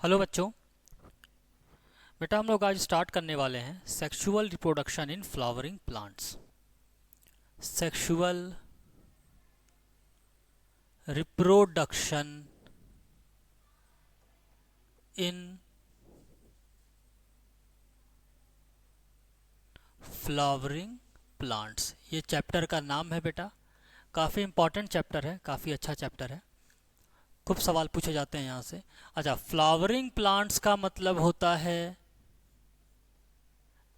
Hello बच्चों। बेटा हम लोग आज स्टार्ट करने वाले हैं sexual reproduction in flowering plants. Sexual reproduction in flowering plants, ये चैप्टर का नाम है बेटा। काफ़ी इम्पॉर्टेंट चैप्टर है, काफ़ी अच्छा चैप्टर है। खूब सवाल पूछे जाते हैं यहाँ से। अच्छा, फ्लावरिंग प्लांट्स का मतलब होता है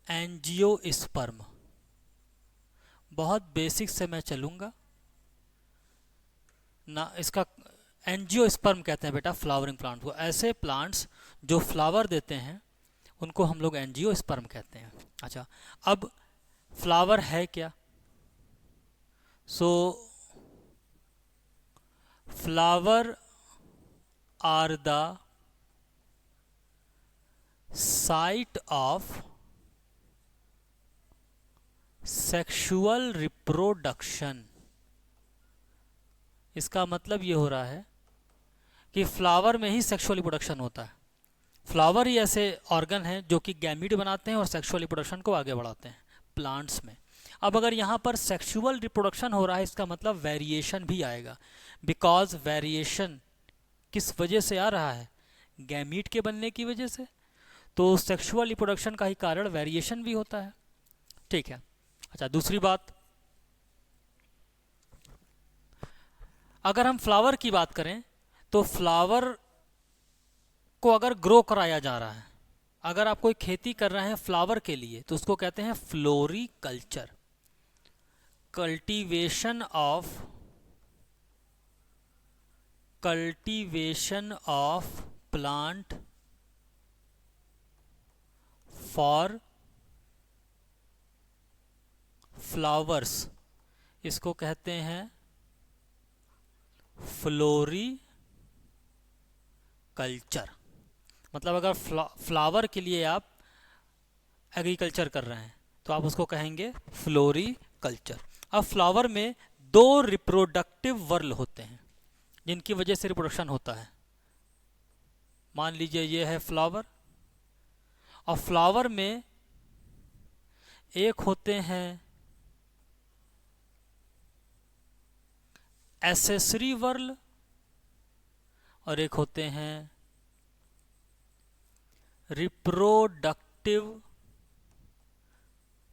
एंजियोस्पर्म। बहुत बेसिक से मैं चलूँगा ना। इसका एंजियोस्पर्म कहते हैं बेटा फ्लावरिंग प्लांट को। ऐसे प्लांट्स जो फ्लावर देते हैं उनको हम लोग एंजियोस्पर्म कहते हैं। अच्छा, अब फ्लावर है क्या? So flower are the site of sexual reproduction. इसका मतलब ये हो रहा है कि फ्लावर में ही सेक्सुअल रिप्रोडक्शन होता है। फ्लावर ही ऐसे ऑर्गन हैं जो कि गैमीट बनाते हैं और सेक्सुअल रिप्रोडक्शन को आगे बढ़ाते हैं प्लांट्स में। अब अगर यहाँ पर सेक्सुअल रिप्रोडक्शन हो रहा है, इसका मतलब वेरिएशन भी आएगा। बिकॉज वेरिएशन किस वजह से आ रहा है? गैमीट के बनने की वजह से। तो सेक्सुअल रिप्रोडक्शन का ही कारण वेरिएशन भी होता है। ठीक है। अच्छा, दूसरी बात, अगर हम फ्लावर की बात करें तो फ्लावर को अगर ग्रो कराया जा रहा है, अगर आप कोई खेती कर रहे हैं फ्लावर के लिए, तो उसको कहते हैं floriculture. Cultivation of plant for flowers, इसको कहते हैं फ्लोरिकल्चर। मतलब अगर फ्लावर के लिए आप एग्रीकल्चर कर रहे हैं तो आप उसको कहेंगे फ्लोरिकल्चर। अब फ्लावर में दो रिप्रोडक्टिव वर्ल होते हैं जिनकी वजह से रिप्रोडक्शन होता है। मान लीजिए ये है फ्लावर, और फ्लावर में एक होते हैं एसेसरी वर्ल और एक होते हैं reproductive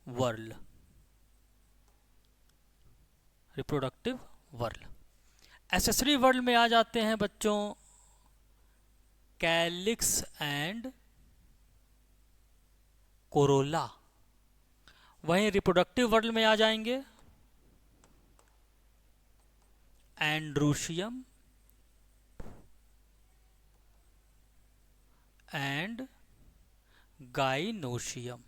whorl. Reproductive whorl, accessory whorl में आ जाते हैं बच्चों कैलिक्स एंड कोरोला। वहीं रिप्रोडक्टिव वर्ल में आ जाएंगे androecium and gynoecium.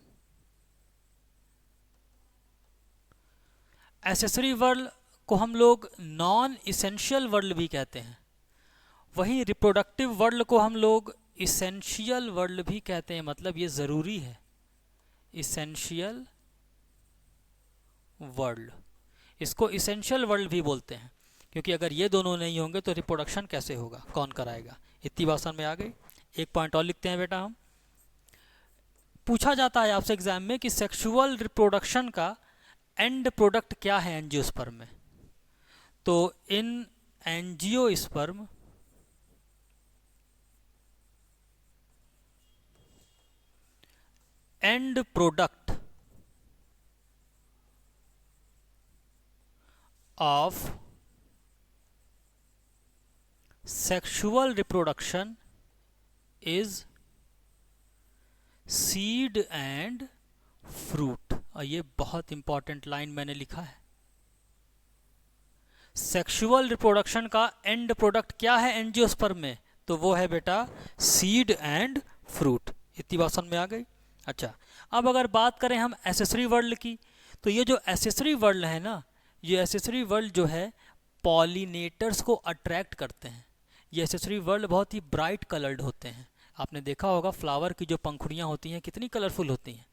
Accessory whorl को हम लोग नॉन इसेंशियल वर्ल भी कहते हैं। वहीं रिप्रोडक्टिव वर्ल को हम लोग इसेंशियल वर्ल भी कहते हैं। मतलब ये ज़रूरी है, इसेंशियल वर्ल्ड। इसको इसेंशियल वर्ल्ड भी बोलते हैं, क्योंकि अगर ये दोनों नहीं होंगे तो रिप्रोडक्शन कैसे होगा, कौन कराएगा। इतनी बात समझ में आ गई। एक पॉइंट और लिखते हैं बेटा हम। पूछा जाता है आपसे एग्जाम में कि सेक्सुअल रिप्रोडक्शन का एंड प्रोडक्ट क्या है एंजियोस्पर्म में। तो इन angiosperm and product of sexual reproduction is seed and fruit। और ये बहुत इंपॉर्टेंट लाइन मैंने लिखा है। सेक्सुअल रिप्रोडक्शन का एंड प्रोडक्ट क्या है एंजियोस्पर्म में? तो वो है बेटा सीड एंड फ्रूट। इतनी बात समझ में आ गई। अच्छा, अब अगर बात करें हम एसेसरी वर्ल्ड की, तो ये जो एसेसरी वर्ल्ड है ना, ये एसेसरी वर्ल्ड जो है पॉलिनेटर्स को अट्रैक्ट करते हैं। ये एसेसरी वर्ल्ड बहुत ही ब्राइट कलर्ड होते हैं। आपने देखा होगा फ्लावर की जो पंखुड़ियाँ होती हैं कितनी कलरफुल होती हैं।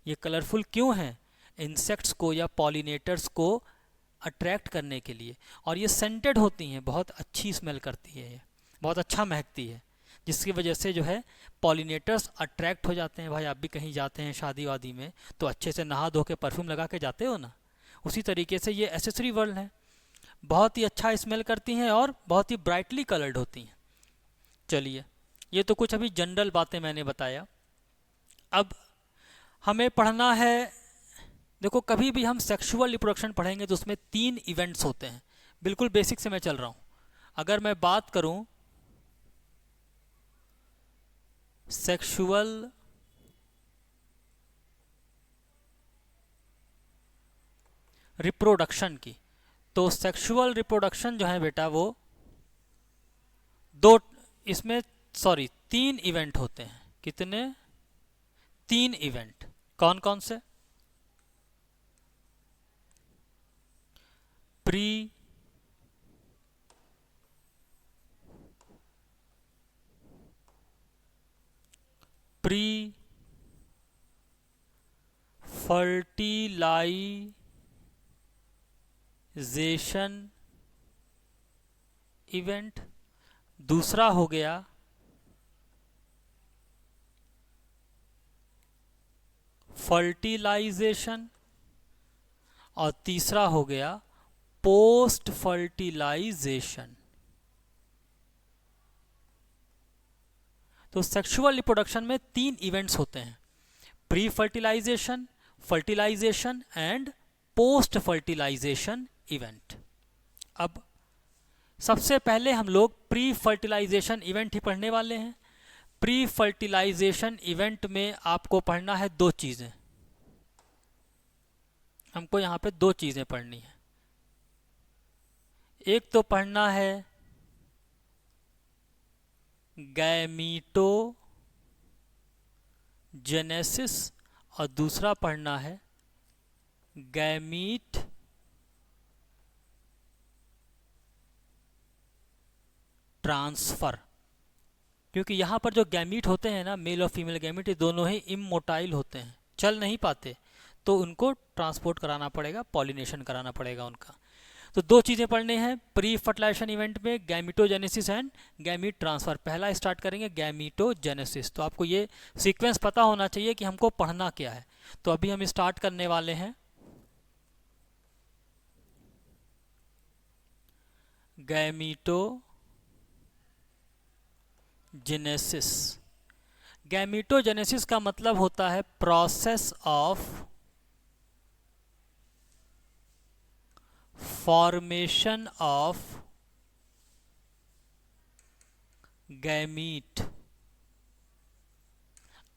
ये कलरफुल क्यों हैं? इंसेक्ट्स को या पॉलिनेटर्स को अट्रैक्ट करने के लिए। और ये सेंटेड होती हैं, बहुत अच्छी स्मेल करती है, ये बहुत अच्छा महकती है। जिसकी वजह से जो है पॉलिनेटर्स अट्रैक्ट हो जाते हैं। भाई आप भी कहीं जाते हैं शादी वादी में तो अच्छे से नहा धो के परफ्यूम लगा के जाते हो ना, उसी तरीके से ये एसेसरी वर्ल्ड है। बहुत ही अच्छा स्मेल करती हैं और बहुत ही ब्राइटली कलर्ड होती हैं। चलिए, ये तो कुछ अभी जनरल बातें मैंने बताया। अब हमें पढ़ना है, देखो कभी भी हम सेक्सुअल रिप्रोडक्शन पढ़ेंगे तो उसमें 3 इवेंट्स होते हैं। बिल्कुल बेसिक से मैं चल रहा हूँ। अगर मैं बात करूँ सेक्सुअल रिप्रोडक्शन की, तो सेक्सुअल रिप्रोडक्शन जो है बेटा वो दो, इसमें सॉरी 3 इवेंट होते हैं। कितने? 3 इवेंट। कौन कौन से? प्री फर्टिलाइजेशन इवेंट, दूसरा हो गया फर्टिलाइजेशन, और तीसरा हो गया पोस्ट फर्टिलाइजेशन। तो सेक्सुअल रिप्रोडक्शन में 3 इवेंट्स होते हैं, pre fertilisation, fertilisation and post fertilisation event. अब सबसे पहले हम लोग प्री फर्टिलाइजेशन इवेंट ही पढ़ने वाले हैं। प्री फर्टिलाइजेशन इवेंट में आपको पढ़ना है 2 चीजें। हमको यहाँ पे 2 चीजें पढ़नी है। एक तो पढ़ना है गैमीटोजेनेसिस और दूसरा पढ़ना है गैमीट ट्रांसफर। क्योंकि यहाँ पर जो गैमीट होते हैं ना, मेल और फीमेल गैमीट, ये दोनों ही इमोटाइल होते हैं, चल नहीं पाते, तो उनको ट्रांसपोर्ट कराना पड़ेगा, पॉलिनेशन कराना पड़ेगा उनका। तो 2 चीज़ें पढ़ने हैं प्री फर्टिलाइजेशन इवेंट में, गैमीटोजेनेसिस एंड गैमीट ट्रांसफर। पहला स्टार्ट करेंगे गैमीटोजेनेसिस। तो आपको ये सीक्वेंस पता होना चाहिए कि हमको पढ़ना क्या है। तो अभी हम स्टार्ट करने वाले हैं गैमीटोजेनेसिस। गैमीटोजेनेसिस का मतलब होता है process of formation of gamete.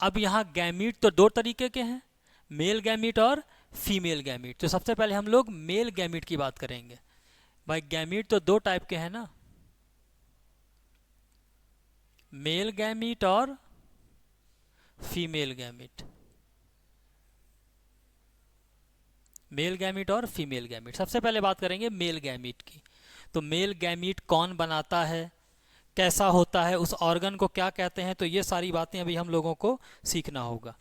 अब यहां गैमीट तो 2 तरीके के हैं, मेल गैमीट और फीमेल गैमीट। तो सबसे पहले हम लोग मेल गैमीट की बात करेंगे। भाई गैमीट तो 2 टाइप के हैं ना, मेल गैमीट और फीमेल गैमीट। मेल गैमीट और फीमेल गैमीट। सबसे पहले बात करेंगे मेल गैमीट की। तो मेल गैमीट कौन बनाता है, कैसा होता है, उस ऑर्गन को क्या कहते हैं, तो ये सारी बातें अभी हम लोगों को सीखना होगा।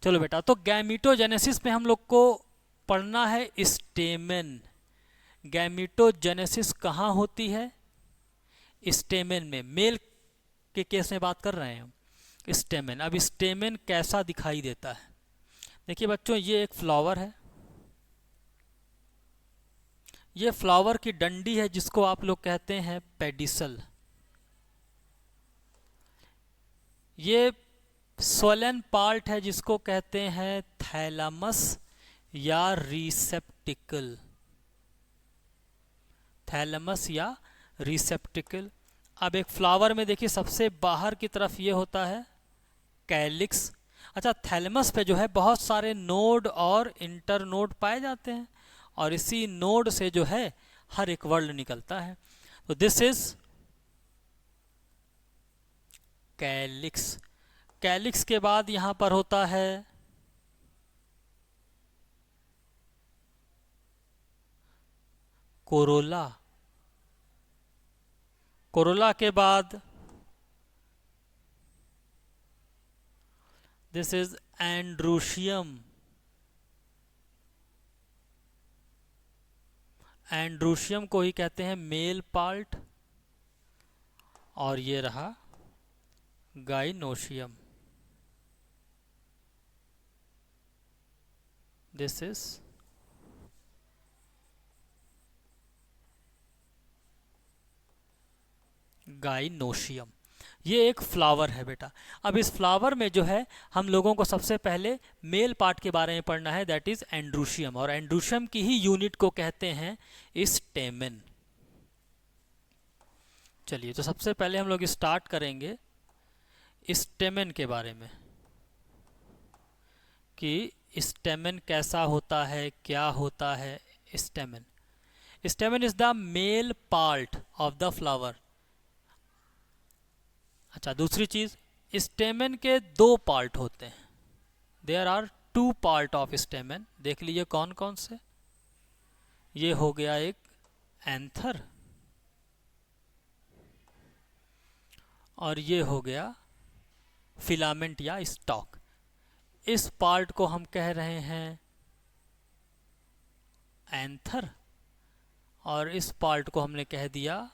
चलो बेटा, तो गैमीटोजेनेसिस में हम लोग को पढ़ना है स्टेमेन। गैमीटोजेनेसिस कहाँ होती है? स्टेमेन में। मेल के केस में बात कर रहे हैं हम, स्टेमेन। अब स्टेमेन कैसा दिखाई देता है? देखिए बच्चों, ये एक फ्लावर है, ये फ्लावर की डंडी है जिसको आप लोग कहते हैं पेडिसल। ये स्वलन पार्ट है जिसको कहते हैं थैलामस या रिसेप्टिकल। थैलामस या रिसेप्टिकल। अब एक फ्लावर में देखिए सबसे बाहर की तरफ ये होता है कैलिक्स। अच्छा, थैलेमस पे जो है बहुत सारे नोड और इंटरनोड पाए जाते हैं, और इसी नोड से जो है हर एक वर्ड निकलता है। तो दिस इज कैलिक्स। कैलिक्स के बाद यहां पर होता है कोरोला। कोरोला के बाद दिस इज एंड्रोशियम। एंड्रोशियम को ही कहते हैं मेल पार्ट। और ये रहा गाइनोशियम, दिस इज गाइनोशियम। ये एक फ्लावर है बेटा। अब इस फ्लावर में जो है हम लोगों को सबसे पहले मेल पार्ट के बारे में पढ़ना है, दैट इज एंड्रूशियम, और एंड्रूशियम की ही यूनिट को कहते हैं स्टेमेन। चलिए, तो सबसे पहले हम लोग स्टार्ट करेंगे स्टेमेन के बारे में कि स्टेमेन कैसा होता है, क्या होता है stamen. Stamen is the male part of the flower. अच्छा, दूसरी चीज, स्टेमेन के दो पार्ट होते हैं, there are two part of stamen. देख लीजिए कौन कौन से। ये हो गया एक एंथर, और ये हो गया फिलामेंट या स्टॉक। इस पार्ट को हम कह रहे हैं एंथर, और इस पार्ट को हमने कह दिया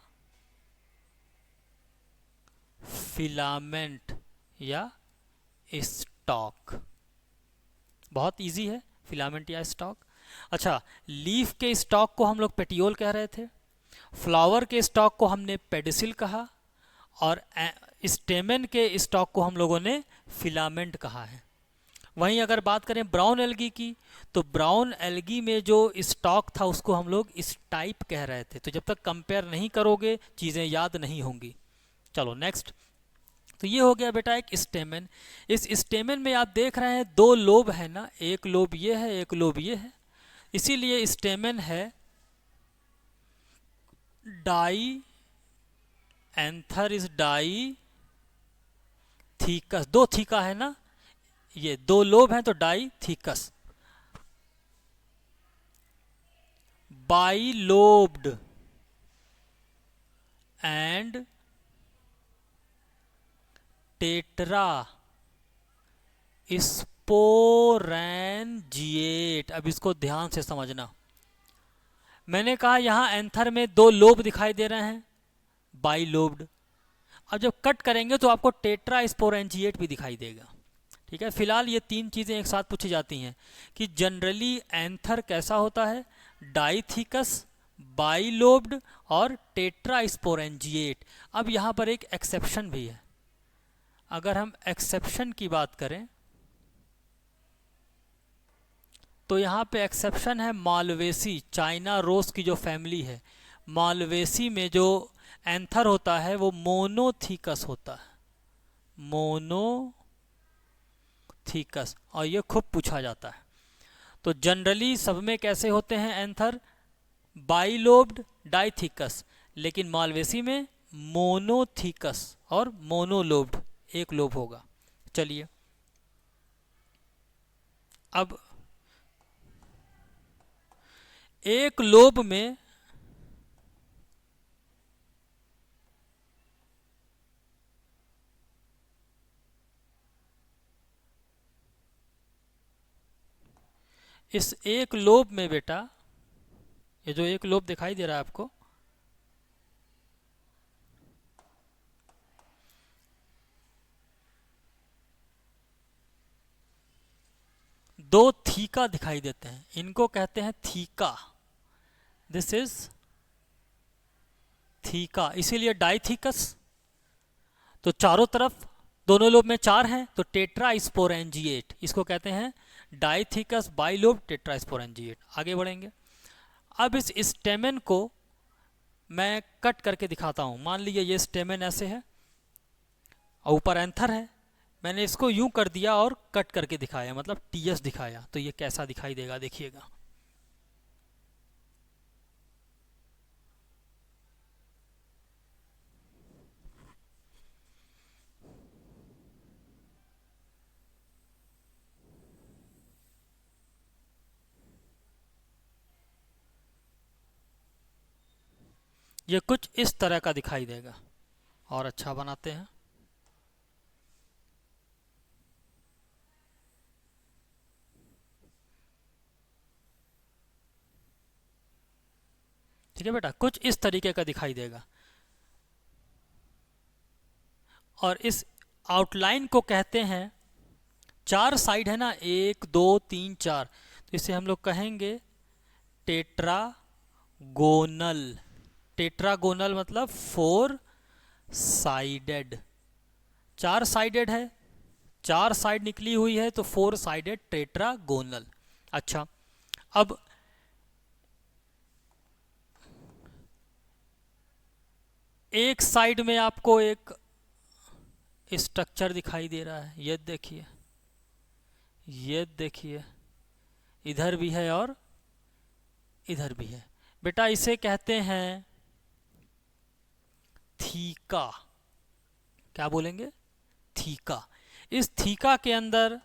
फिलामेंट या स्टॉक। बहुत इजी है, फिलामेंट या स्टॉक। अच्छा, लीफ के स्टॉक को हम लोग पेटियोल कह रहे थे, फ्लावर के स्टॉक को हमने पेडिसिल कहा, और स्टेमेन के स्टॉक को हम लोगों ने फिलामेंट कहा है। वहीं अगर बात करें ब्राउन एल्गी की, तो ब्राउन एल्गी में जो स्टॉक था उसको हम लोग स्टाइप कह रहे थे। तो जब तक कंपेयर नहीं करोगे चीज़ें याद नहीं होंगी। चलो नेक्स्ट। तो ये हो गया बेटा एक स्टेमेन। इस स्टेमेन में आप देख रहे हैं दो लोब है ना, एक लोब ये है, एक लोब ये है, इसीलिए स्टेमेन है di, anther is dithecous. दो थीका है ना, ये दो लोब हैं तो dithecous. Bilobed and tetrasporangiate. अब इसको ध्यान से समझना। मैंने कहा यहां एंथर में दो लोब दिखाई दे रहे हैं, बाई लोब्ड। अब जब कट करेंगे तो आपको टेट्रा स्पोरेंजिएट भी दिखाई देगा। ठीक है, फिलहाल ये तीन चीज़ें एक साथ पूछी जाती हैं कि जनरली एंथर कैसा होता है, डाइथिकस, बाइलोब्ड और टेट्रा स्पोरेंजिएट। अब यहाँ पर एक एक्सेप्शन भी है। अगर हम एक्सेप्शन की बात करें तो यहाँ पे एक्सेप्शन है मालवेसी, चाइना रोज की जो फैमिली है, मालवेसी में जो एंथर होता है वो मोनोथीकस होता है, मोनोथीकस, और ये खूब पूछा जाता है। तो जनरली सब में कैसे होते हैं एंथर, बाइलोब्ड, डाइथिकस, लेकिन मालवेसी में मोनोथीकस और मोनोलोब्ड, एक लोब होगा। चलिए, अब एक लोब में इस एक लोब में बेटा, ये जो एक लोब दिखाई दे रहा है आपको, दो थीका दिखाई देते हैं, इनको कहते हैं थीका। दिस इज थीका, इसीलिए डाइथिकस। तो चारों तरफ दोनों लोब में चार हैं, तो टेट्रा स्पोरेंजिएट, इसको कहते हैं डाइथिकस बाइलोब टेट्रा स्पोरेंजिएट। आगे बढ़ेंगे। अब इस स्टेमेन को मैं कट करके दिखाता हूं। मान लीजिए ये स्टेमेन ऐसे है और ऊपर एंथर है, मैंने इसको यूं कर दिया और कट करके दिखाया, मतलब टीएस दिखाया, तो ये कैसा दिखाई देगा देखिएगा। ये कुछ इस तरह का दिखाई देगा। और अच्छा बनाते हैं। ठीक है बेटा, कुछ इस तरीके का दिखाई देगा। और इस आउटलाइन को कहते हैं, 4 साइड है ना, 1 2 3 4, तो इसे हम लोग कहेंगे टेट्रागोनल। टेट्रागोनल मतलब 4 साइडेड, 4 साइडेड है, 4 साइड निकली हुई है तो 4 साइडेड टेट्रागोनल। अच्छा, अब एक साइड में आपको एक स्ट्रक्चर दिखाई दे रहा है, ये देखिए, ये देखिए, इधर भी है और इधर भी है। बेटा इसे कहते हैं थीका। क्या बोलेंगे? थीका। इस थीका के अंदर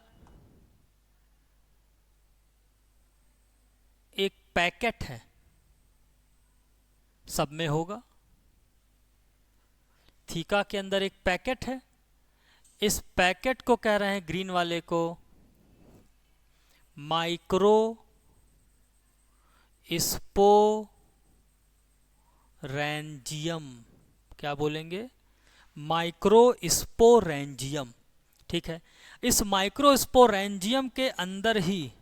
एक पैकेट है, सब में होगा। थीका के अंदर एक पैकेट है, इस पैकेट को कह रहे हैं, ग्रीन वाले को, माइक्रो स्पोरेंजियम। क्या बोलेंगे? Micro sporangium. ठीक है, इस माइक्रो स्पोरेंजियम के अंदर ही,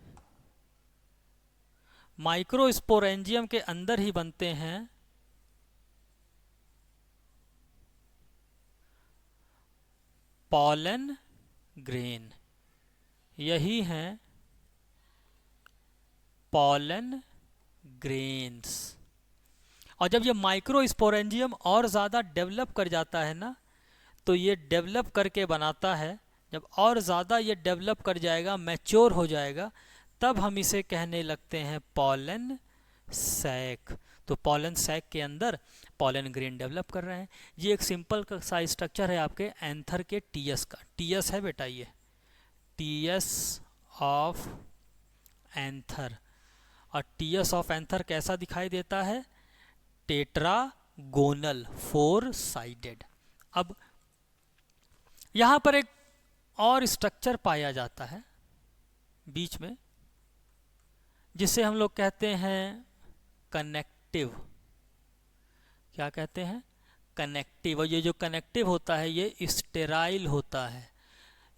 माइक्रो स्पोरेंजियम के अंदर ही बनते हैं पॉलन ग्रेन। यही हैं पॉलन ग्रेन्स। और जब ये माइक्रो स्पोरेंजियम और ज़्यादा डेवलप कर जाता है ना, तो ये डेवलप करके बनाता है, जब और ज़्यादा ये डेवलप कर जाएगा, मैच्योर हो जाएगा, तब हम इसे कहने लगते हैं पॉलन सैक। तो पॉलन सैक के अंदर पॉलन ग्रेन डेवलप कर रहे हैं। ये एक सिंपल सा स्ट्रक्चर है आपके एंथर के टीएस का। टीएस है बेटा, ये टीएस ऑफ एंथर। और टीएस ऑफ एंथर कैसा दिखाई देता है? Tetragonal, 4 sided. अब यहां पर एक और स्ट्रक्चर पाया जाता है बीच में, जिसे हम लोग कहते हैं कनेक्टिव। क्या कहते हैं? कनेक्टिव। और ये जो कनेक्टिव होता है ये स्टेराइल होता है।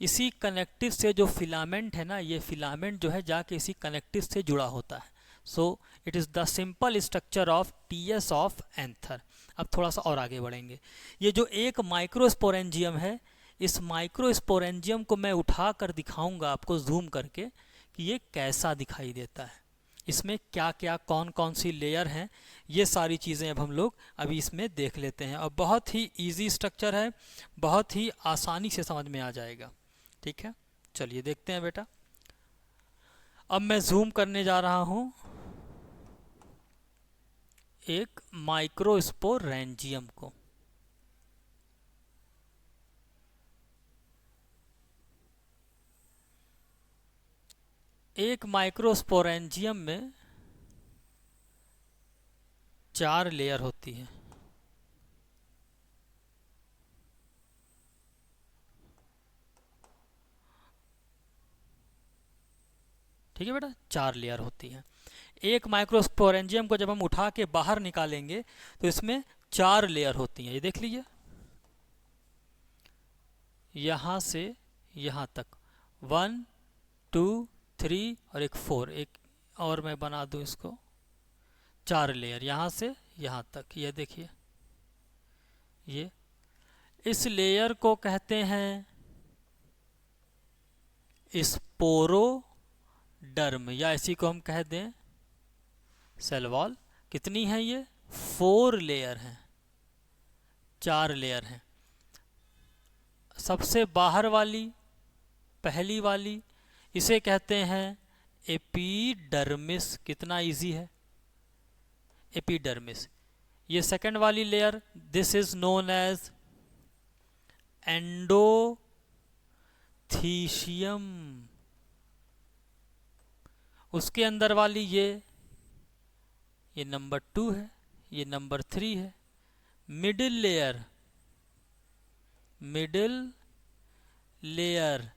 इसी कनेक्टिव से जो फिलामेंट है ना, ये फिलामेंट जो है जाके इसी कनेक्टिव से जुड़ा होता है। So it is the simple structure of TS of anther. अब थोड़ा सा और आगे बढ़ेंगे। ये जो एक माइक्रोस्पोरेंजियम है, इस माइक्रोस्पोरेंजियम को मैं उठा कर दिखाऊंगा आपको जूम करके कि ये कैसा दिखाई देता है, इसमें क्या क्या कौन कौन सी लेयर हैं, ये सारी चीज़ें अब हम लोग अभी इसमें देख लेते हैं। और बहुत ही इजी स्ट्रक्चर है, बहुत ही आसानी से समझ में आ जाएगा। ठीक है, चलिए देखते हैं बेटा। अब मैं जूम करने जा रहा हूं एक माइक्रोस्पोरेंजियम को। एक माइक्रोस्पोरेंजियम में 4 लेयर होती है। ठीक है बेटा, 4 लेयर होती है। एक माइक्रोस्पोरेंजियम को जब हम उठा के बाहर निकालेंगे तो इसमें 4 लेयर होती हैं। ये देख लीजिए, यहां से यहां तक 1 2 3 और एक 4। एक और मैं बना दूं इसको, 4 लेयर यहां से यहां तक। ये देखिए, ये इस लेयर को कहते हैं स्पोरोडर्म, या इसी को हम कह दें सेल वॉल। कितनी है ये? 4 लेयर हैं, 4 लेयर हैं। सबसे बाहर वाली, पहली वाली, इसे कहते हैं एपिडर्मिस। कितना इजी है, एपिडर्मिस। ये सेकंड वाली layer, this is known as endothecium. उसके अंदर वाली ये नंबर 2 है, ये नंबर 3 है। Middle layer, middle layer.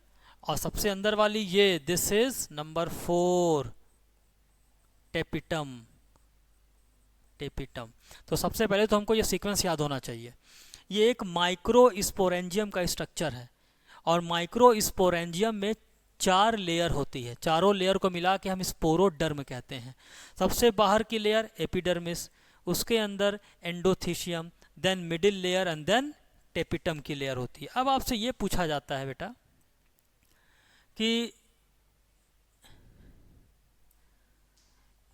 और सबसे अंदर वाली ये, this is number 4, tapetum. Tapetum. तो सबसे पहले तो हमको ये सीक्वेंस याद होना चाहिए। ये एक माइक्रो स्पोरेंजियम का स्ट्रक्चर है। और माइक्रोस्पोरेंजियम में 4 लेयर होती है। चारों लेयर को मिला के हम स्पोरोडर्म कहते हैं। सबसे बाहर की लेयर एपिडर्मिस, उसके अंदर endothecium, then middle layer and then tapetum की लेयर होती है। अब आपसे ये पूछा जाता है बेटा कि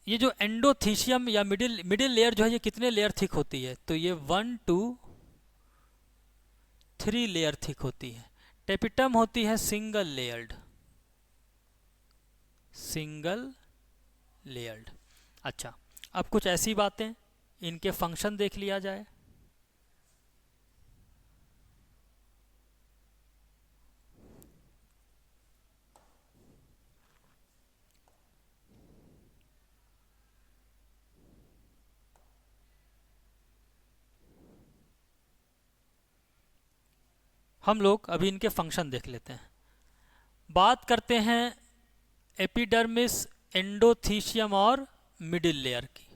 ये जो एंडोथीशियम या मिडिल लेयर जो है ये कितने लेयर थिक होती है? तो ये 1 2 3 लेयर थिक होती है। टेपिटम होती है सिंगल लेयर्ड। अच्छा, अब कुछ ऐसी बातें, इनके फंक्शन देख लिया जाए। हम लोग अभी इनके फंक्शन देख लेते हैं। बात करते हैं एपिडर्मिस, एंडोथीशियम और मिडिल लेयर की।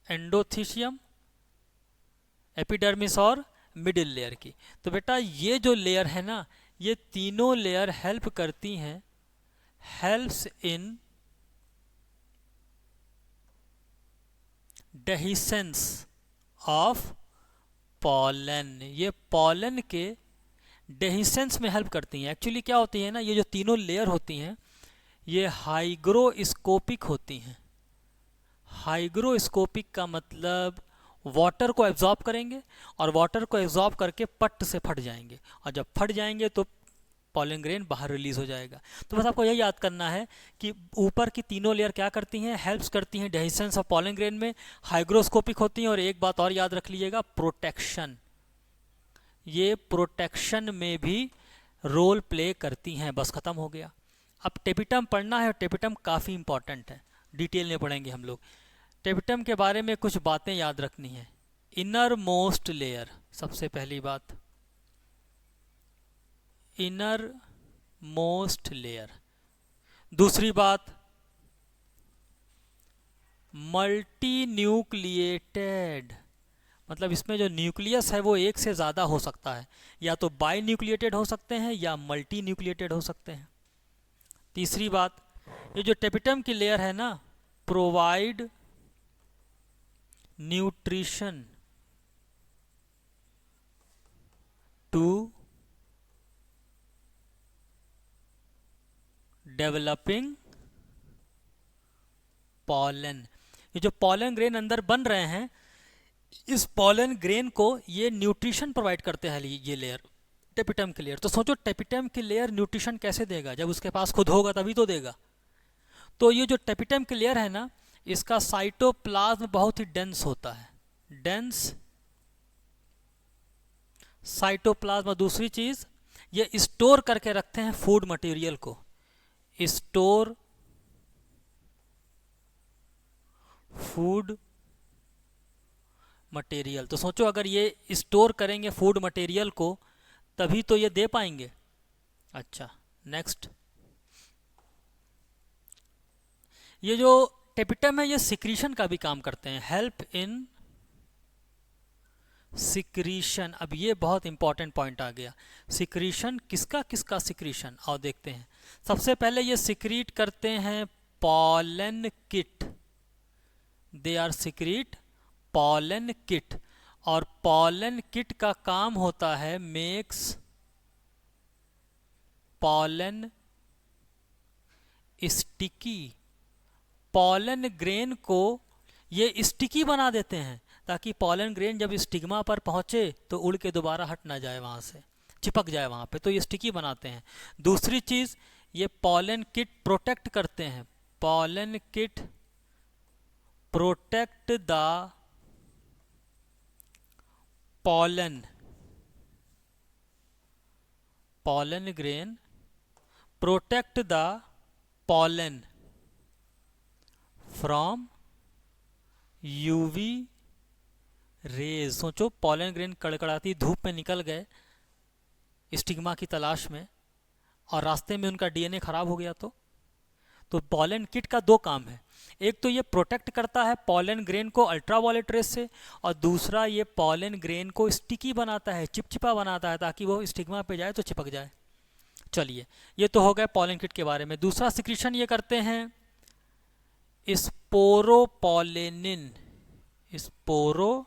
एंडोथीशियम, एपिडर्मिस और मिडिल लेयर की। तो बेटा ये जो लेयर है ना, ये तीनों लेयर हेल्प करती हैं, helps in dehiscence of pollen. ये पॉलन के डेहिसेंस में हेल्प करती हैं। एक्चुअली क्या होती है ना, ये जो तीनों लेयर होती हैं ये हाइग्रोस्कोपिक होती हैं। हाइग्रोस्कोपिक का मतलब वाटर को एब्जॉर्ब करेंगे और वाटर को एब्जॉर्ब करके पट्ट से फट जाएंगे, और जब फट जाएंगे तो पॉलन ग्रेन बाहर रिलीज हो जाएगा। तो बस आपको यही याद करना है कि ऊपर की तीनों लेयर क्या करती हैं, हेल्प्स करती हैं डेहिसेंस ऑफ पॉलन ग्रेन में, हाइग्रोस्कोपिक होती हैं। और एक बात और याद रख लीजिएगा, प्रोटेक्शन, ये प्रोटेक्शन में भी रोल प्ले करती हैं। बस खत्म हो गया। अब टेपिटम पढ़ना है, टेपिटम काफ़ी इंपॉर्टेंट है, डिटेल में पढ़ेंगे हम लोग। टेपिटम के बारे में कुछ बातें याद रखनी है। इनर मोस्ट लेयर, सबसे पहली बात इनर मोस्ट लेयर। दूसरी बात मल्टी न्यूक्लिएटेड, मतलब इसमें जो न्यूक्लियस है वो एक से ज़्यादा हो सकता है, या तो बाई न्यूक्लिएटेड हो सकते हैं या मल्टी न्यूक्लिएटेड हो सकते हैं। तीसरी बात, ये जो टेपिटम की लेयर है ना, provide nutrition to developing pollen. ये जो पॉलन ग्रेन अंदर बन रहे हैं, इस पॉलन ग्रेन को ये न्यूट्रिशन प्रोवाइड करते हैं, ये लेयर, टेपिटम की लेयर। तो सोचो टेपिटम की लेयर न्यूट्रिशन कैसे देगा? जब उसके पास खुद होगा तभी तो देगा। तो ये जो टेपिटम की लेयर है ना, इसका साइटोप्लाज्म बहुत ही डेंस होता है, डेंस साइटोप्लाज्म। दूसरी चीज, ये स्टोर करके रखते हैं फूड मटेरियल को, स्टोर फूड मटेरियल। तो सोचो अगर ये स्टोर करेंगे फूड मटेरियल को तभी तो ये दे पाएंगे। अच्छा, नेक्स्ट, ये जो टेपिटम है ये सिक्रीशन का भी काम करते हैं, हेल्प इन सिक्रीशन। अब ये बहुत इंपॉर्टेंट पॉइंट आ गया, सिक्रीशन किसका किसका सिक्रीशन, और देखते हैं। सबसे पहले ये सिक्रीट करते हैं pollenkitt, they are secrete pollenkitt. और पॉलन किट का काम होता है makes pollen sticky. Pollen grain को ये स्टिकी बना देते हैं ताकि पॉलन ग्रेन जब स्टिग्मा पर पहुंचे तो उड़ के दोबारा हट ना जाए, वहां से चिपक जाए वहां पे, तो ये स्टिकी बनाते हैं। दूसरी चीज, ये पॉलन किट प्रोटेक्ट करते हैं, pollen kit protect the pollen grain, protect the pollen from UV rays. सोचो पॉलन ग्रेन कड़कड़ाती धूप में निकल गए स्टिग्मा की तलाश में और रास्ते में उनका डीएनए खराब हो गया, तो तो पॉलन किट का दो काम है, एक तो ये प्रोटेक्ट करता है पॉलन ग्रेन को अल्ट्रावायलेट रेस से, और दूसरा ये पॉलन ग्रेन को स्टिकी बनाता है, चिपचिपा बनाता है, ताकि वो स्टिग्मा पे जाए तो चिपक जाए। चलिए, ये तो हो गया पॉलन किट के बारे में। दूसरा सिक्रीशन ये करते हैं स्पोरोपोलेनिन। स्पोरोपोलेनिन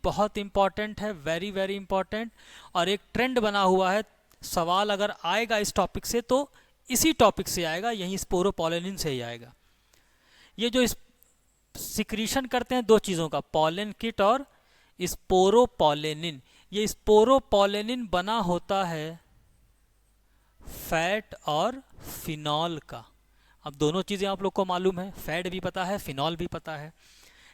बहुत इंपॉर्टेंट है, वेरी वेरी इंपॉर्टेंट, और एक ट्रेंड बना हुआ है। सवाल अगर आएगा इस टॉपिक से तो इसी टॉपिक से आएगा, यही स्पोरोपोलेनिन से ही आएगा। ये जो सिक्रीशन करते हैं दो चीज़ों का, पॉलन किट और स्पोरोपोलेनिन, ये स्पोरोपोलेनिन बना होता है फैट और फिनॉल का। अब दोनों चीज़ें आप लोग को मालूम है, फैट भी पता है, फिनॉल भी पता है।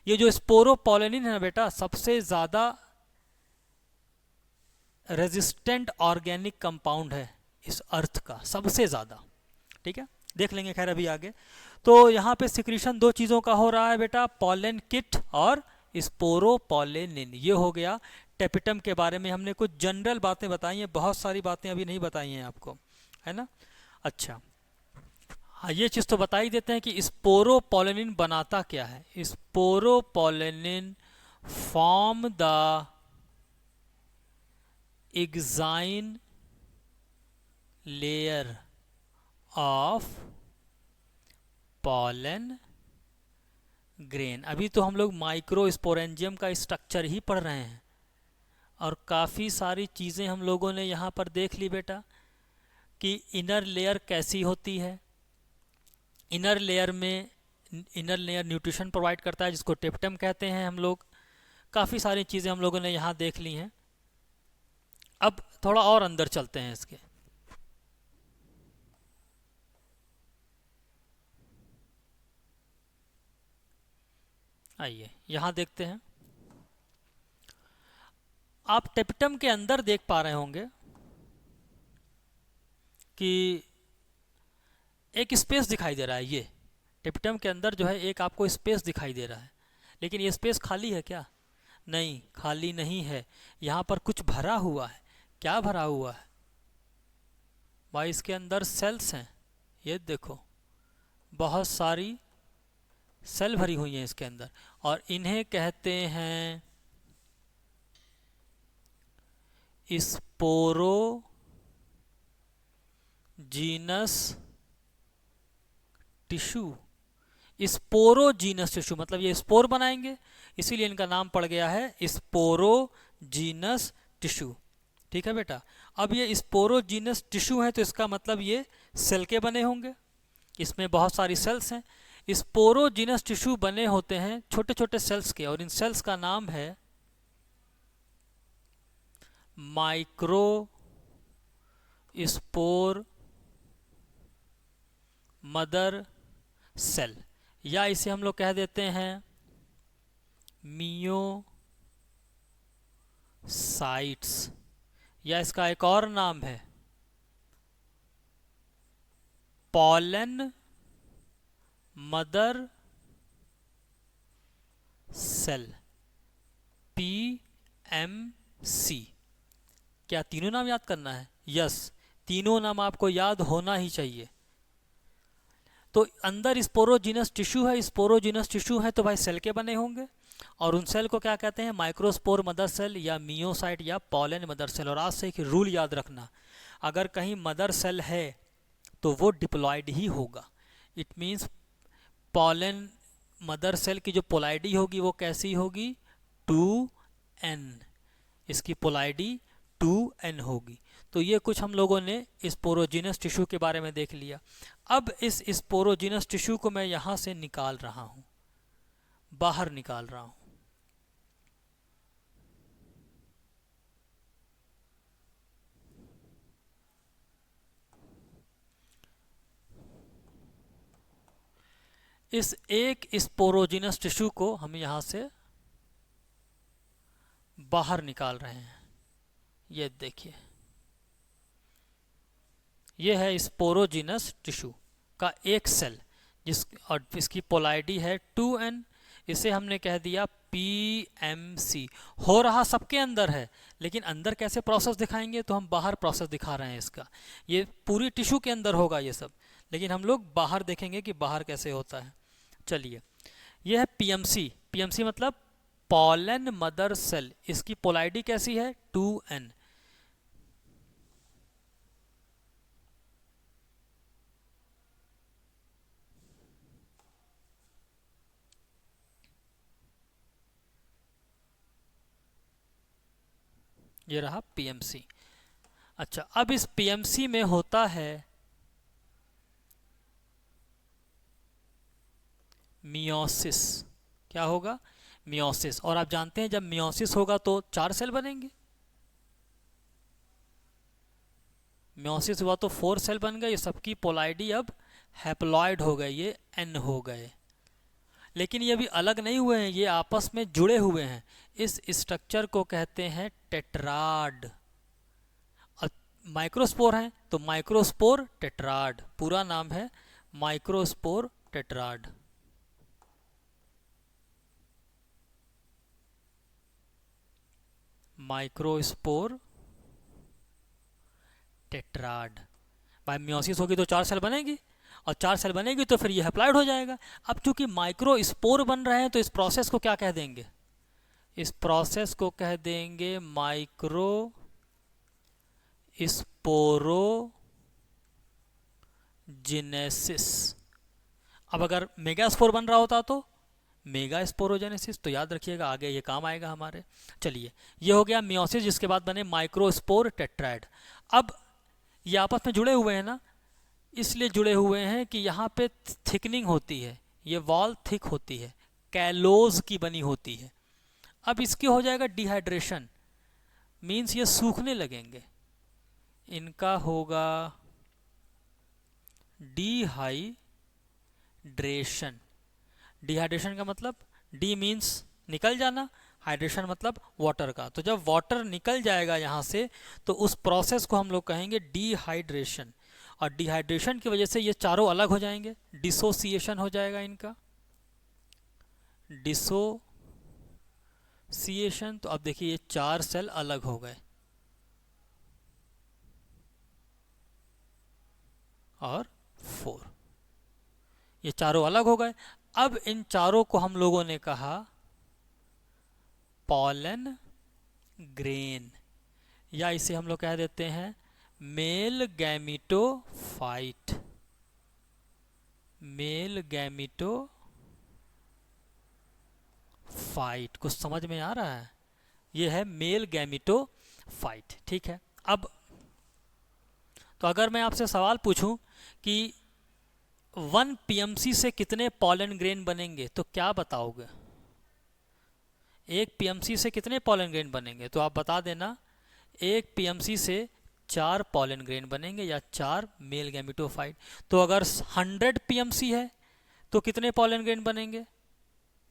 ये जो स्पोरोपोलेनिन है बेटा, सबसे ज़्यादा रेजिस्टेंट ऑर्गेनिक कंपाउंड है इस अर्थ का, सबसे ज़्यादा। ठीक है, देख लेंगे खैर अभी आगे। तो यहाँ पे सिक्रीशन दो चीज़ों का हो रहा है बेटा, पॉलन किट और स्पोरोपोलेनिन। ये हो गया टेपिटम के बारे में, हमने कुछ जनरल बातें बताई हैं, बहुत सारी बातें अभी नहीं बताई हैं आपको, है ना। अच्छा, हाँ, ये चीज़ तो बता ही देते हैं कि स्पोरोपोलेनिन बनाता क्या है। Sporopollenin form the exine layer of pollen grain. अभी तो हम लोग माइक्रोस्पोरेंजियम का स्ट्रक्चर ही पढ़ रहे हैं, और काफ़ी सारी चीज़ें हम लोगों ने यहाँ पर देख ली बेटा कि इनर लेयर कैसी होती है। इनर लेयर न्यूट्रिशन प्रोवाइड करता है, जिसको टेपिटम कहते हैं हम लोग। काफ़ी सारी चीज़ें हम लोगों ने यहाँ देख ली हैं। अब थोड़ा और अंदर चलते हैं इसके। आइए यहाँ देखते हैं। आप टेपिटम के अंदर देख पा रहे होंगे कि एक स्पेस दिखाई दे रहा है। ये टेपिटम के अंदर जो है एक आपको स्पेस दिखाई दे रहा है, लेकिन ये स्पेस खाली है क्या? नहीं, खाली नहीं है। यहाँ पर कुछ भरा हुआ है। क्या भरा हुआ है भाई? इसके अंदर सेल्स हैं। ये देखो, बहुत सारी सेल भरी हुई हैं इसके अंदर, और इन्हें कहते हैं स्पोरोजीनस टिश्यू। स्पोरोजीनस टिश्यू मतलब ये स्पोर बनाएंगे, इसीलिए इनका नाम पड़ गया है स्पोरोजीनस टिश्यू। ठीक है बेटा। अब ये स्पोरोजीनस टिश्यू है तो इसका मतलब ये सेल के बने होंगे, इसमें बहुत सारी सेल्स हैं। स्पोरोजीनस टिश्यू बने होते हैं छोटे छोटे सेल्स के, और इन सेल्स का नाम है माइक्रो स्पोर मदर सेल, या इसे हम लोग कह देते हैं मियोसाइट्स, या इसका एक और नाम है पॉलन मदर सेल, PMC। क्या तीनों नाम याद करना है? यस, तीनों नाम आपको याद होना ही चाहिए। तो अंदर स्पोरोजीनस टिश्यू है, स्पोरोजीनस टिश्यू है तो भाई सेल के बने होंगे, और उन सेल को क्या कहते हैं? माइक्रोस्पोर मदर सेल या मियोसाइट या पॉलन मदर सेल। और आज से एक रूल याद रखना, अगर कहीं मदर सेल है तो वो डिप्लॉयड ही होगा। It means pollen mother cell की जो पोलाइडी होगी वो कैसी होगी? 2n। इसकी पोलाइडी 2n होगी। तो ये कुछ हम लोगों ने स्पोरोजीनस टिश्यू के बारे में देख लिया। अब इस स्पोरोजीनस टिश्यू को मैं यहाँ से निकाल रहा हूँ, बाहर निकाल रहा हूँ। इस एक स्पोरोजीनस टिश्यू को हम यहाँ से बाहर निकाल रहे हैं। ये देखिए, ये है स्पोरोजीनस टिश्यू का एक सेल, और इसकी पोलाइडी है 2n। इसे हमने कह दिया पीएमसी। हो रहा सबके अंदर है, लेकिन अंदर कैसे प्रोसेस दिखाएंगे, तो हम बाहर प्रोसेस दिखा रहे हैं इसका। ये पूरी टिश्यू के अंदर होगा ये सब, लेकिन हम लोग बाहर देखेंगे कि बाहर कैसे होता है। चलिए, ये है पीएमसी। पीएमसी मतलब पॉलन मदर सेल। इसकी पोलैरिटी कैसी है, 2n। ये रहा पीएमसी। अच्छा, अब इस पीएमसी में होता है मियोसिस। क्या होगा, मियोसिस। और आप जानते हैं जब मियोसिस होगा तो 4 सेल बनेंगे। मियोसिस हुआ तो 4 सेल बन गए। ये सबकी पोलैरिटी अब हैप्लॉइड हो गए, ये n हो गए। लेकिन ये अभी अलग नहीं हुए हैं, ये आपस में जुड़े हुए हैं। इस स्ट्रक्चर को कहते हैं टेट्राड। माइक्रोस्पोर हैं तो माइक्रोस्पोर टेट्राड, पूरा नाम है माइक्रोस्पोर टेट्राड। Microspore tetrad. भाई मियोसिस होगी तो 4 सेल बनेगी, और 4 सेल बनेगी तो फिर ये हैप्लॉइड हो जाएगा। अब चूंकि माइक्रोस्पोर बन रहे हैं तो इस प्रोसेस को क्या कह देंगे, इस प्रोसेस को कह देंगे माइक्रो स्पोरोजेनेसिस। अब अगर मेगास्पोर बन रहा होता तो मेगा स्पोरोजेनेसिस। तो याद रखिएगा, आगे ये काम आएगा हमारे। चलिए, ये हो गया मियोसिस, जिसके बाद बने माइक्रोस्पोर टेट्राइड। अब ये आपस में जुड़े हुए हैं ना, इसलिए जुड़े हुए हैं कि यहाँ पे थिकनिंग होती है, ये वॉल थिक होती है, कैलोज की बनी होती है। अब इसकी हो जाएगा डिहाइड्रेशन, मीन्स ये सूखने लगेंगे। इनका होगा डिहाइड्रेशन। डिहाइड्रेशन का मतलब डी मीन्स निकल जाना, हाइड्रेशन मतलब वाटर का। तो जब वाटर निकल जाएगा यहाँ से तो उस प्रोसेस को हम लोग कहेंगे डिहाइड्रेशन। और डिहाइड्रेशन की वजह से ये चारों अलग हो जाएंगे, डिसोसिएशन हो जाएगा इनका, डिसोसिएशन। तो अब देखिए ये 4 सेल अलग हो गए और 4, ये चारों अलग हो गए। अब इन चारों को हम लोगों ने कहा पॉलन ग्रेन, या इसे हम लोग कह देते हैं मेल गैमिटोफाइट। मेल गैमिटोफाइट, कुछ समझ में आ रहा है, ये है मेल गैमिटोफाइट। ठीक है। अब तो अगर मैं आपसे सवाल पूछूं कि 1 पीएमसी से कितने पॉलन ग्रेन बनेंगे, तो क्या बताओगे? 1 पीएमसी से कितने पॉलन ग्रेन बनेंगे, तो आप बता देना 1 पीएमसी से 4 पॉलन ग्रेन बनेंगे, या 4 मेल गैमिटोफाइट। तो अगर 100 पीएमसी है तो कितने पॉलन ग्रेन बनेंगे?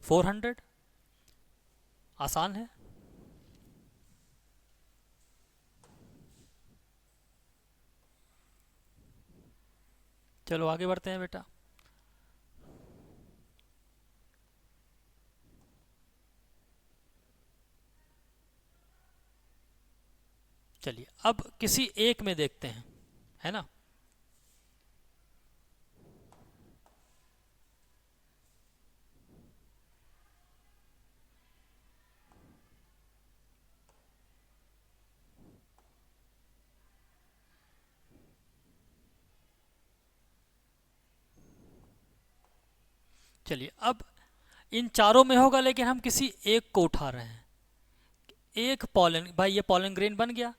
400। आसान है। चलो आगे बढ़ते हैं बेटा। चलिए, अब किसी एक में देखते हैं, है ना। चलिए, अब इन चारों में होगा, लेकिन हम किसी एक को उठा रहे हैं। एक पॉलन, भाई ये पॉलन ग्रेन बन गया,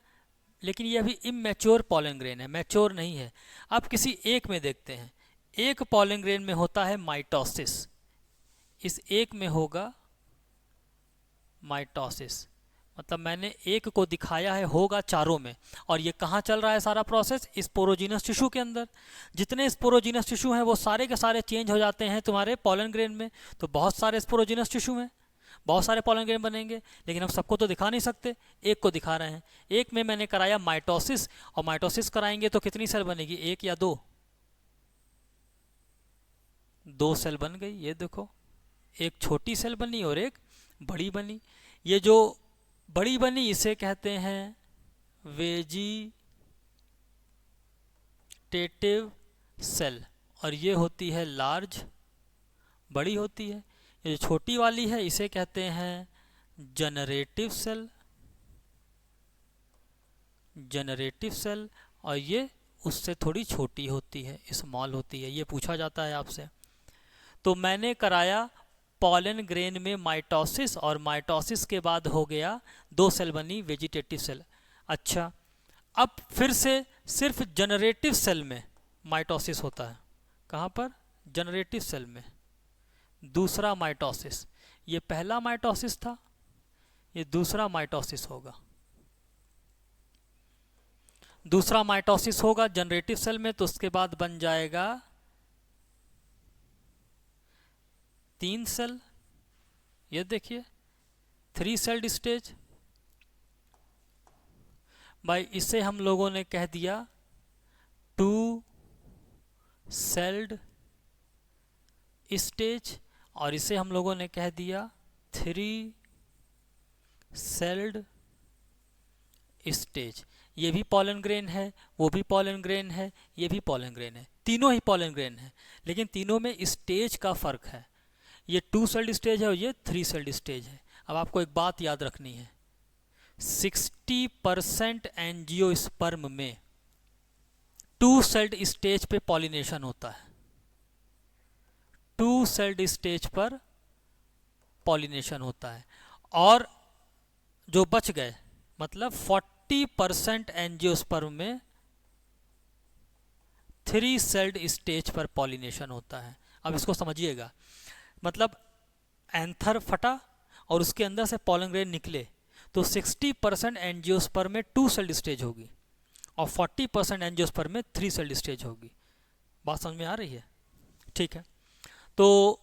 लेकिन ये अभी इमेच्योर पॉलन ग्रेन है, मैच्योर नहीं है। अब किसी एक में देखते हैं। एक पॉलन ग्रेन में होता है माइटोसिस, इस एक में होगा माइटोसिस। मतलब मैंने एक को दिखाया है, होगा चारों में। और ये कहाँ चल रहा है सारा प्रोसेस? स्पोरोजीनस टिश्यू के अंदर। जितने स्पोरोजीनस टिश्यू हैं वो सारे के सारे चेंज हो जाते हैं तुम्हारे पॉलन ग्रेन में। तो बहुत सारे स्पोरोजीनस टिश्यू हैं, बहुत सारे पॉलन ग्रेन बनेंगे, लेकिन हम सबको तो दिखा नहीं सकते, एक को दिखा रहे हैं। एक में मैंने कराया माइटोसिस, और माइटोसिस कराएंगे तो कितनी सेल बनेगी, 1 या 2? 2 सेल बन गई, ये देखो एक छोटी सेल बनी और एक बड़ी बनी। ये जो बड़ी बनी इसे कहते हैं वेजिटेटिव सेल, और ये होती है लार्ज, बड़ी होती है। ये जो छोटी वाली है इसे कहते हैं जनरेटिव सेल, जनरेटिव सेल, और ये उससे थोड़ी छोटी होती है, स्मॉल होती है। ये पूछा जाता है आपसे। तो मैंने कराया पॉलन ग्रेन में माइटोसिस, और माइटोसिस के बाद हो गया 2 सेल बनी वेजिटेटिव सेल। अच्छा, अब फिर से सिर्फ जनरेटिव सेल में माइटोसिस होता है। कहाँ पर? जनरेटिव सेल में। दूसरा माइटोसिस, ये पहला माइटोसिस था, ये दूसरा माइटोसिस होगा। दूसरा माइटोसिस होगा जनरेटिव सेल में, तो उसके बाद बन जाएगा 3 सेल। ये देखिए 3 सेल्ड स्टेज। भाई इसे हम लोगों ने कह दिया 2 सेल्ड स्टेज, और इसे हम लोगों ने कह दिया 3 सेल्ड स्टेज। ये भी पॉलन ग्रेन है, वो भी पॉलन ग्रेन है, ये भी पॉलन ग्रेन है, तीनों ही पॉलन ग्रेन है, लेकिन तीनों में स्टेज का फर्क है। ये 2 सेल्ड स्टेज है और ये 3 सेल्ड स्टेज है। अब आपको एक बात याद रखनी है, 60% एंजियोस्पर्म में 2 सेल्ड स्टेज पे पॉलिनेशन होता है। 2 सेल्ड स्टेज पर पॉलिनेशन होता है, और जो बच गए मतलब 40% एंजियोस्पर्म में 3 सेल्ड स्टेज पर पॉलिनेशन होता है। अब इसको समझिएगा, मतलब एंथर फटा और उसके अंदर से पॉलन ग्रेन निकले, तो 60% एंजियोस्पर्म में 2 सेल्ड स्टेज होगी और 40% एंजियोस्पर्म में 3 सेल्ड स्टेज होगी। बात समझ में आ रही है? ठीक है। तो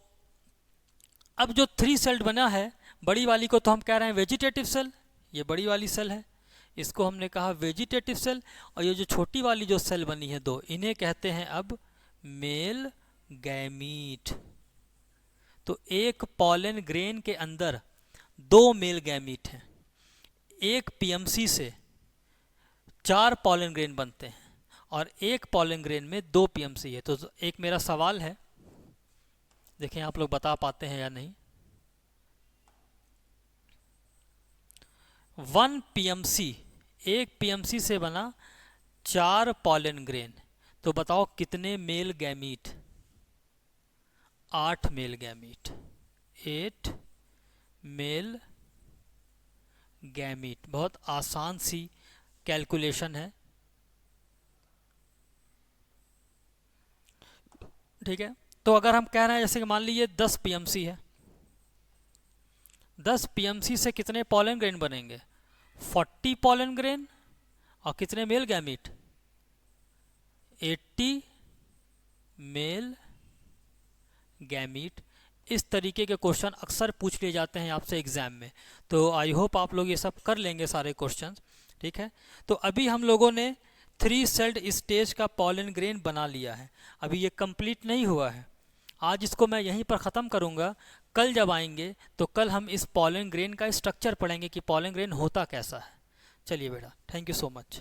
अब जो 3 सेल्ड बना है, बड़ी वाली को तो हम कह रहे हैं वेजिटेटिव सेल, ये बड़ी वाली सेल है, इसको हमने कहा वेजिटेटिव सेल। और ये जो छोटी वाली जो सेल बनी है 2, इन्हें कहते हैं अब मेल गैमीट। तो एक पॉलन ग्रेन के अंदर 2 मेल गैमीट हैं। एक पीएमसी से 4 पॉलन ग्रेन बनते हैं, और एक पॉलन ग्रेन में 2 पीएमसी है। तो एक मेरा सवाल है, देखें आप लोग बता पाते हैं या नहीं। 1 पीएमसी, एक पीएमसी से बना 4 पॉलन ग्रेन, तो बताओ कितने male gamete? 8 male gamete, 8 male gamete. बहुत आसान सी कैलकुलेशन है, ठीक है। तो अगर हम कह रहे हैं जैसे कि मान लीजिए 10 पीएमसी है, 10 पीएमसी से कितने पॉलन ग्रेन बनेंगे? 40 पॉलन ग्रेन, और कितने मेल गैमीट? 80 male gamete. इस तरीके के क्वेश्चन अक्सर पूछ लिए जाते हैं आपसे एग्जाम में, तो आई होप आप लोग ये सब कर लेंगे सारे क्वेश्चंस, ठीक है। तो अभी हम लोगों ने 3 सेल्ड स्टेज का पॉलन ग्रेन बना लिया है। अभी ये कंप्लीट नहीं हुआ है, आज इसको मैं यहीं पर ख़त्म करूँगा। कल जब आएंगे तो कल हम इस पॉलन ग्रेन का स्ट्रक्चर पढ़ेंगे कि पॉलन ग्रेन होता कैसा है। चलिए बेटा, थैंक यू सो मच।